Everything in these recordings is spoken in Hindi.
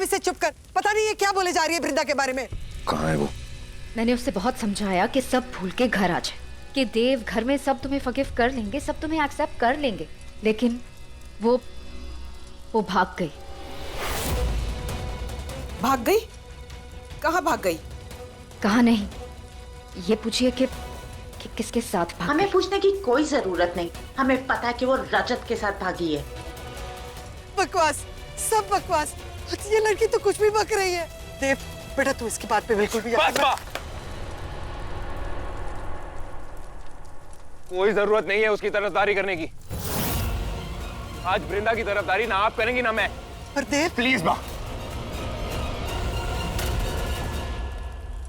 अब इसे चुप कर। पता नहीं ये क्या बोले जा रही है वृंदा के बारे में। कहाँ है वो? मैंने उससे बहुत समझाया कि सब भूल के घर आ जाए, कि देव घर में सब तुम्हें फॉरगिव कर लेंगे, सब तुम्हें एक्सेप्ट कर लेंगे, लेकिन वो भाग गई। भाग गई? कहाँ भाग गई? कहाँ नहीं, ये पूछिए कि किसके साथ भाग हमें गई। पूछने की कोई जरूरत नहीं, हमें पता है कि वो रजत के साथ भागी है। बकवास, सब बकवास। ये लड़की तो कुछ भी बक रही है। देव बेटा तू इसकी बात पे बिल्कुल भी कोई जरूरत नहीं है उसकी तरफदारी करने की। आज वृंदा की तरफदारी ना आप करेंगी ना मैं। पर देव प्लीज माँ,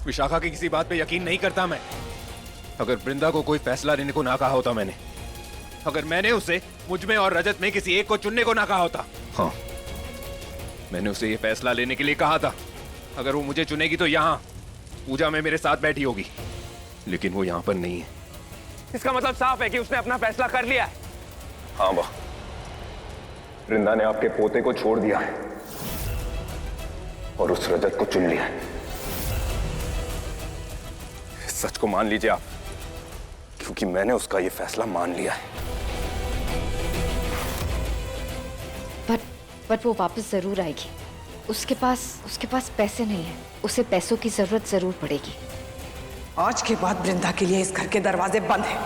विशाखा की किसी बात पे यकीन नहीं करता मैं। अगर वृंदा को कोई फैसला लेने को ना कहा होता मैंने, अगर मैंने उसे मुझ में और रजत में किसी एक को चुनने को ना कहा होता, हाँ मैंने उसे ये फैसला लेने के लिए कहा था, अगर वो मुझे चुनेगी तो यहाँ पूजा में मेरे साथ बैठी होगी, लेकिन वो यहाँ पर नहीं है। इसका मतलब साफ है कि उसने अपना फैसला कर लिया है। हाँ वाह, वृंदा ने आपके पोते को छोड़ दिया है और उस रजत को चुन लिया है। सच को मान लीजिए आप, क्योंकि मैंने उसका ये फैसला मान लिया है। बट वो वापस जरूर आएगी। उसके पास पैसे नहीं है, उसे पैसों की जरूरत जरूर पड़ेगी। आज के बाद वृंदा के लिए इस घर के दरवाजे बंद हैं।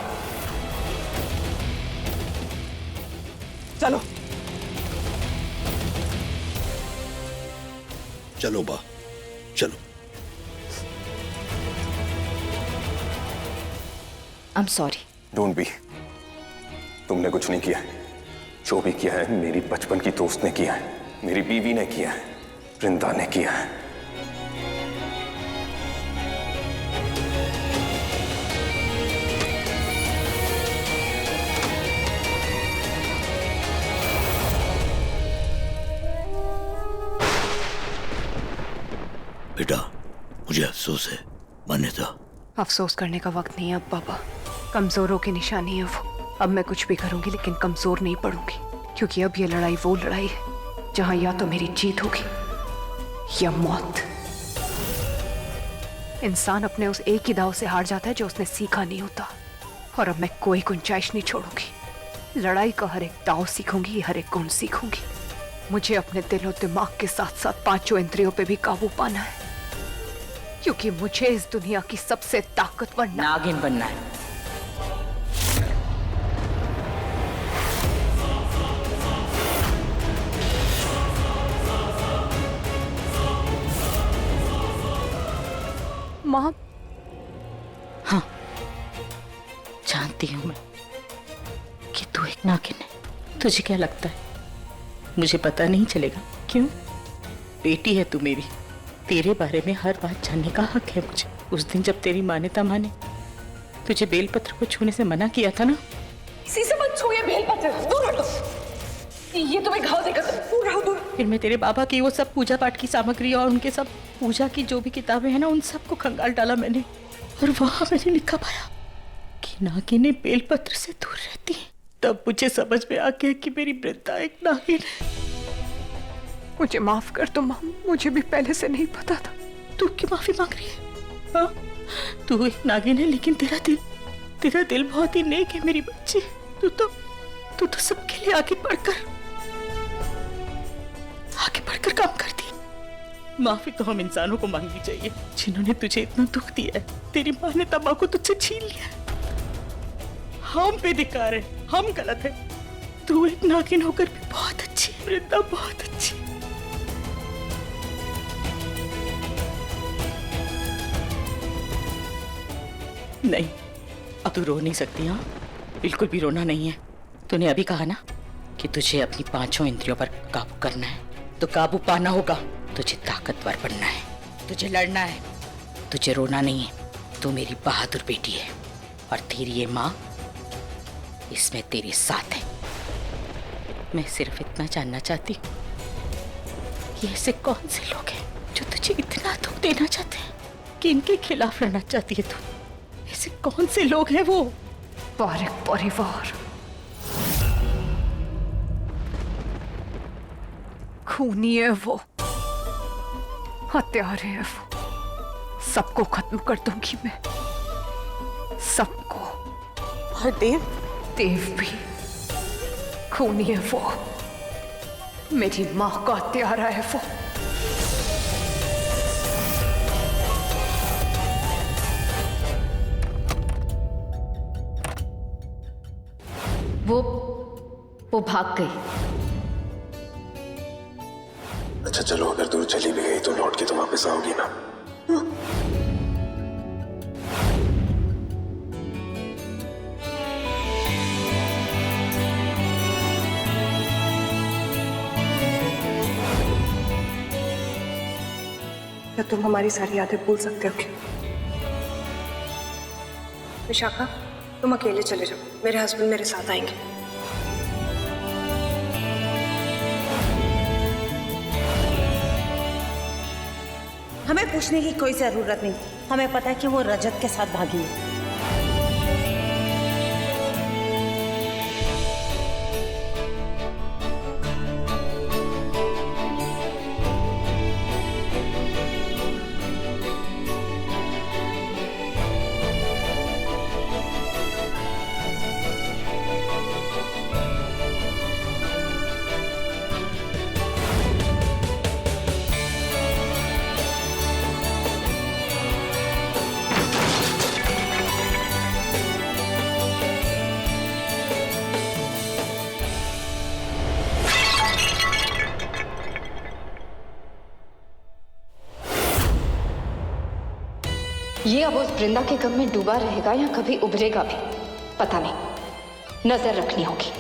चलो चलो बा, चलो। I am sorry. Don't be, तुमने कुछ नहीं किया है। जो भी किया है मेरी बचपन की दोस्त ने किया है, मेरी बीवी ने किया है, वृंदा ने किया है। बेटा मुझे अफसोस है, मान्यता। अफसोस करने का वक्त नहीं है अब बाबा। कमजोरों की निशानी है वो। अब मैं कुछ भी करूंगी लेकिन कमजोर नहीं पड़ूंगी, क्योंकि अब ये लड़ाई वो लड़ाई है जहां या तो मेरी जीत होगी या मौत। इंसान अपने उस एक ही दाव से हार जाता है जो उसने सीखा नहीं होता, और अब मैं कोई गुंजाइश नहीं छोड़ूंगी। लड़ाई का हर एक दाव सीखूंगी, हर एक गुण सीखूंगी। मुझे अपने दिल और दिमाग के साथ साथ पांचों इंद्रियों पे भी काबू पाना है, क्योंकि मुझे इस दुनिया की सबसे ताकतवर नागिन बनना है। माँ, हाँ जानती हूं मैं कि तू एक नागिन है। तुझे क्या लगता है मुझे पता नहीं चलेगा? क्यों? बेटी है तू मेरी, तेरे बारे में हर बात जानने का हक है मुझे। उस दिन जब तेरी मान्यता माँ ने तुझे बेलपत्र को छूने से मना किया था ना, इसी से मत छूए बेलपत्र, दूर हटो। ये तुम्हें घाव देगा, दूर रहो, दूर। फिर मैं तेरे बाबा की वो सब पूजा पाठ की सामग्री और उनके सब पूजा की जो भी किताबें हैं ना, उन सबको खंगाल डाला मैंने, और वहां मैंने लिखा पाया कि नागिनें बेलपत्र से दूर रहती हैं। तब मुझे समझ में आ गया कि मेरी वृंदा एक नागिन है। मुझे माफ कर दो माँ, मुझे भी पहले से नहीं पता था। तू क्यों माफी मांग रही है? हाँ, तू एक नागिन है, लेकिन तेरा दिल बहुत ही नेक है मेरी बच्ची। तू तो सबके लिए आगे बढ़कर काम करती है। माफी तो हम इंसानों को मांगनी चाहिए जिन्होंने तुझे इतना दुख दिया है। तेरी माँ ने तबा को तुझसे छीन लिया। हम बेधिकार है, हम गलत है। तू एक नागिन होकर भी बहुत अच्छी है वृंदा, बहुत अच्छी। नहीं, अब तू रो नहीं सकती। हाँ, बिल्कुल भी रोना नहीं है। तूने अभी कहा ना कि तुझे अपनी पांचों इंद्रियों पर काबू करना है, तो काबू पाना होगा। तुझे ताकतवर बनना है, तुझे लड़ना है, तुझे रोना नहीं है। तू मेरी बहादुर बेटी है, और तेरी ये माँ इसमें तेरे साथ है। मैं सिर्फ इतना जानना चाहती हूँ, ये ऐसे कौन से लोग हैं जो तुझे इतना दुख देना चाहते हैं कि इनके खिलाफ लड़ना चाहती है तू? ऐसे कौन से लोग हैं वो? पारक परिवार, खूनी है वो। हत्यारे है वो, सबको खत्म कर दूंगी मैं, सबको। और देव? देव भी खूनी है वो, मेरी मां का हत्यारा है वो। वो भाग गई। अच्छा चलो, अगर तू चली भी गई तो लौट के तो वापस आओगी ना? क्या तुम हमारी सारी यादें भूल सकते हो क्या? विशाखा, तुम अकेले चले जाओ, मेरे हस्बैंड मेरे साथ आएंगे। हमें पूछने की कोई जरूरत नहीं, हमें पता है कि वो रजत के साथ भागी है। ये अब उस वृंदा के गम में डूबा रहेगा या कभी उभरेगा भी पता नहीं, नजर रखनी होगी।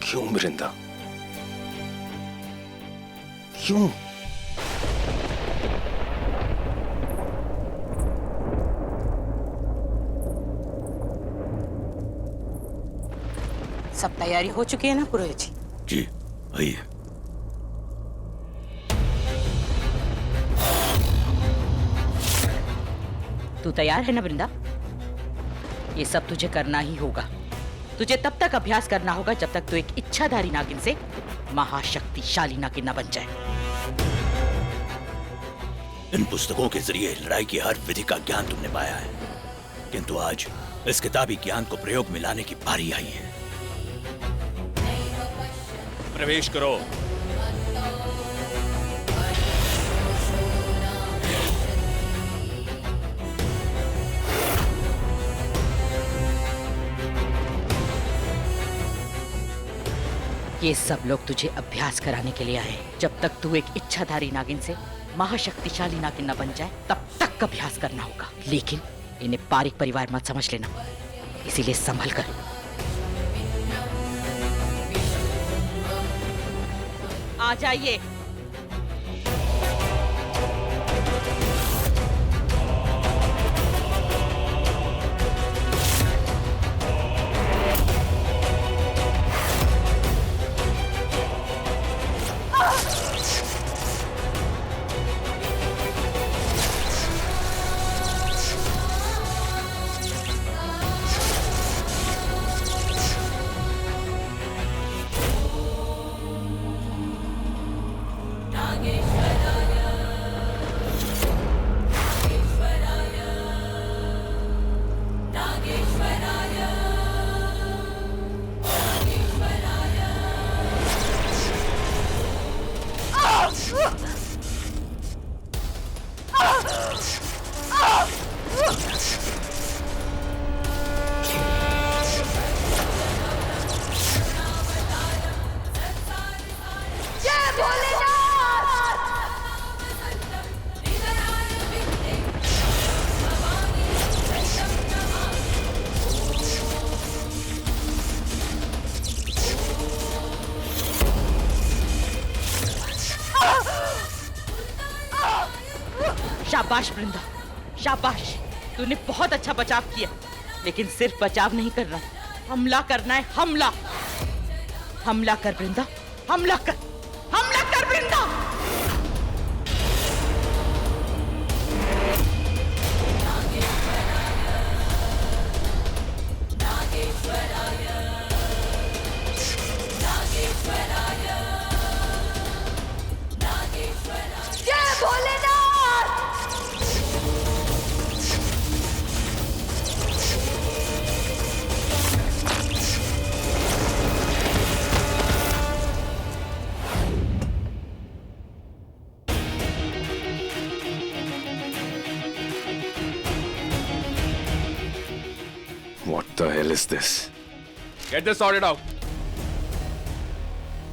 क्यों वृंदा, क्यों? सब तैयारी हो चुकी है ना पुरोहित जी? जी आइए। तू तैयार है ना वृंदा? ये सब तुझे करना ही होगा। तुझे तब तक अभ्यास करना होगा जब तक तू एक इच्छाधारी नागिन से महाशक्तिशाली नागिन न बन जाए। इन पुस्तकों के जरिए लड़ाई की हर विधि का ज्ञान तुमने पाया है, किंतु आज इस किताबी ज्ञान को प्रयोग में लाने की बारी आई है। प्रवेश करो। ये सब लोग तुझे अभ्यास कराने के लिए आए। जब तक तू एक इच्छाधारी नागिन से महाशक्तिशाली नागिन न बन जाए तब तक अभ्यास करना होगा। लेकिन इन्हें पारिक परिवार मत समझ लेना, इसीलिए संभल कर। आ जाइए। शाबाश वृंदा, शाबाश। तूने बहुत अच्छा बचाव किया, लेकिन सिर्फ बचाव नहीं करना, हमला करना है। हमला, हमला कर वृंदा, हमला कर, हमला कर वृंदा। जय Bholenath. What the hell is this? Get this sorted out.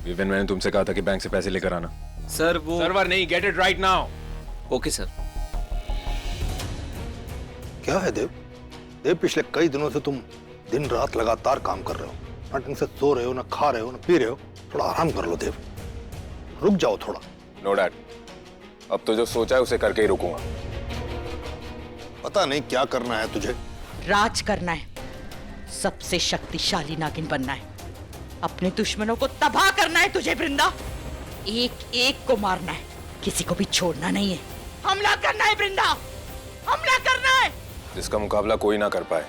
Viven, मैंने तुमसे कहा था कि बैंक से पैसे लेकर आना। सर वो सर्वर नहीं, get it right now. Okay sir. क्या है देव? देव, पिछले कई दिनों से तुम दिन रात लगातार काम कर रहे हो, ना ढंग से सो रहे हो, ना खा रहे हो, ना पी रहे हो। थोड़ा आराम कर लो देव, रुक जाओ थोड़ा। नो डैड, अब तो जो सोचा है उसे करके ही रुकूंगा। पता नहीं क्या करना है तुझे। राज करना है, सबसे शक्तिशाली नागिन बनना है, अपने दुश्मनों को तबाह करना है तुझे वृंदा। एक एक को मारना है, किसी को भी छोड़ना नहीं है। हमला करना है वृंदा, हमला करना है। जिसका मुकाबला कोई ना कर पाए,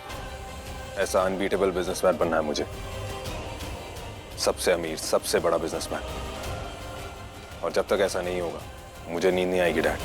ऐसा अनबीटेबल बिजनेसमैन बनना है मुझे। सबसे अमीर, सबसे बड़ा बिजनेसमैन। और जब तक ऐसा नहीं होगा, मुझे नींद नहीं आएगी डैड।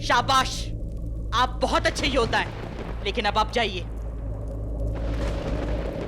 शाबाश, आप बहुत अच्छे योद्धा हैं, लेकिन अब आप जाइए।